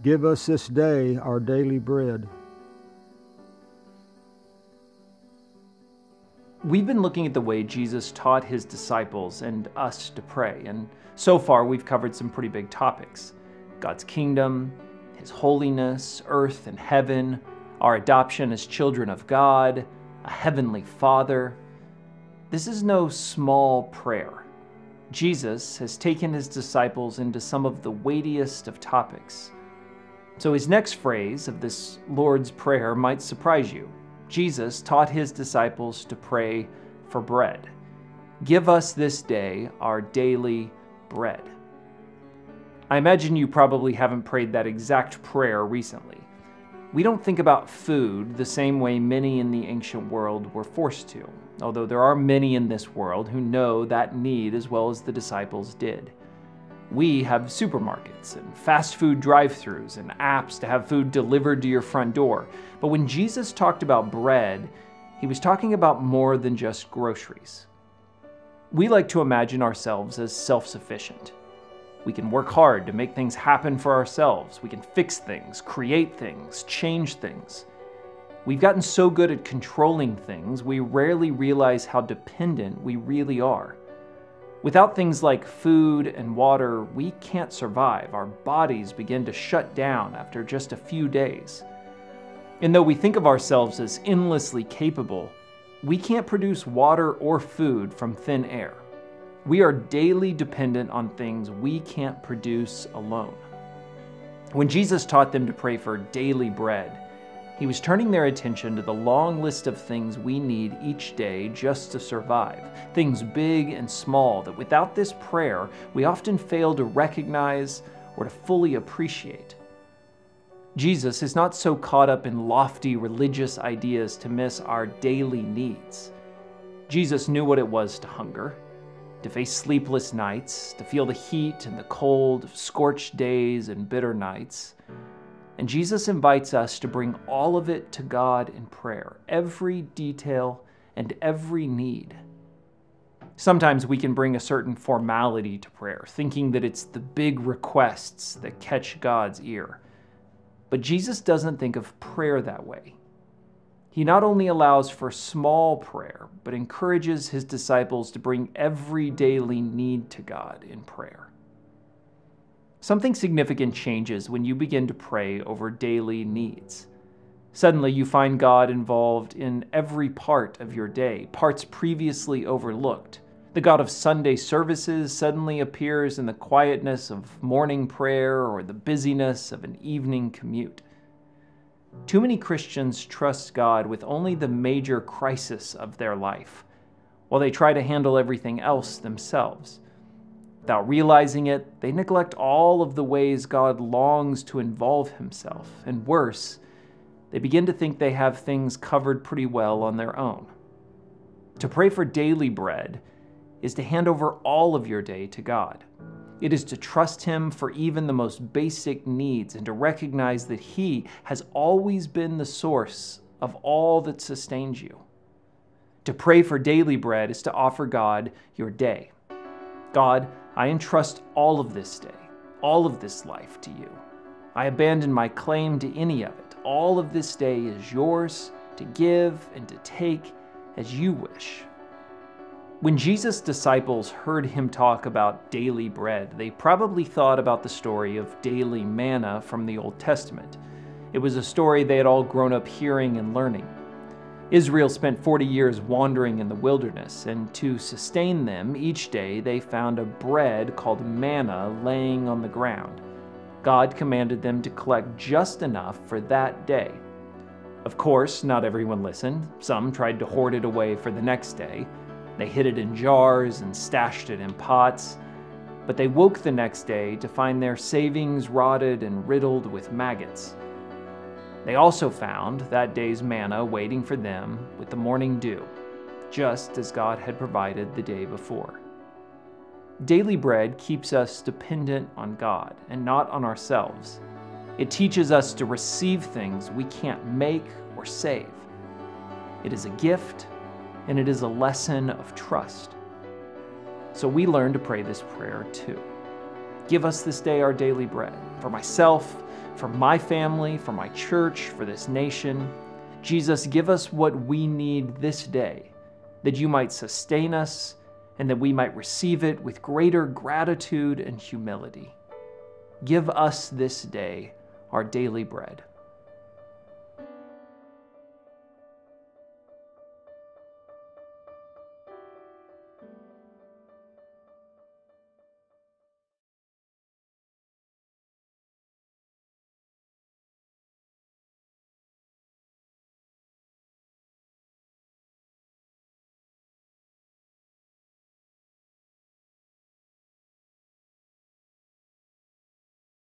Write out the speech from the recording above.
Give us this day our daily bread. We've been looking at the way Jesus taught his disciples and us to pray, and so far we've covered some pretty big topics. God's kingdom, his holiness, earth and heaven, our adoption as children of God, a heavenly Father. This is no small prayer. Jesus has taken his disciples into some of the weightiest of topics. So his next phrase of this Lord's Prayer might surprise you. Jesus taught his disciples to pray for bread. Give us this day our daily bread. I imagine you probably haven't prayed that exact prayer recently. We don't think about food the same way many in the ancient world were forced to, although there are many in this world who know that need as well as the disciples did. We have supermarkets and fast food drive-thrus and apps to have food delivered to your front door. But when Jesus talked about bread, he was talking about more than just groceries. We like to imagine ourselves as self-sufficient. We can work hard to make things happen for ourselves. We can fix things, create things, change things. We've gotten so good at controlling things, we rarely realize how dependent we really are. Without things like food and water, we can't survive. Our bodies begin to shut down after just a few days. And though we think of ourselves as endlessly capable, we can't produce water or food from thin air. We are daily dependent on things we can't produce alone. When Jesus taught them to pray for daily bread, he was turning their attention to the long list of things we need each day just to survive, things big and small that without this prayer we often fail to recognize or to fully appreciate. Jesus is not so caught up in lofty religious ideas to miss our daily needs. Jesus knew what it was to hunger, to face sleepless nights, to feel the heat and the cold of scorched days and bitter nights. And Jesus invites us to bring all of it to God in prayer, every detail and every need. Sometimes we can bring a certain formality to prayer, thinking that it's the big requests that catch God's ear. But Jesus doesn't think of prayer that way. He not only allows for small prayer, but encourages his disciples to bring every daily need to God in prayer. Something significant changes when you begin to pray over daily needs. Suddenly, you find God involved in every part of your day, parts previously overlooked. The God of Sunday services suddenly appears in the quietness of morning prayer or the busyness of an evening commute. Too many Christians trust God with only the major crisis of their life, while they try to handle everything else themselves. Without realizing it, they neglect all of the ways God longs to involve himself, and worse, they begin to think they have things covered pretty well on their own. To pray for daily bread is to hand over all of your day to God. It is to trust him for even the most basic needs and to recognize that he has always been the source of all that sustains you. To pray for daily bread is to offer God your day. God, I entrust all of this day, all of this life to you. I abandon my claim to any of it. All of this day is yours to give and to take as you wish. When Jesus' disciples heard him talk about daily bread, they probably thought about the story of daily manna from the Old Testament. It was a story they had all grown up hearing and learning. Israel spent 40 years wandering in the wilderness, and to sustain them each day they found a bread called manna laying on the ground. God commanded them to collect just enough for that day. Of course, not everyone listened. Some tried to hoard it away for the next day. They hid it in jars and stashed it in pots. But they woke the next day to find their savings rotted and riddled with maggots. They also found that day's manna waiting for them with the morning dew, just as God had provided the day before. Daily bread keeps us dependent on God and not on ourselves. It teaches us to receive things we can't make or save. It is a gift, and it is a lesson of trust. So we learn to pray this prayer too. Give us this day our daily bread. For myself, for my family, for my church, for this nation. Jesus, give us what we need this day, that you might sustain us and that we might receive it with greater gratitude and humility. Give us this day our daily bread.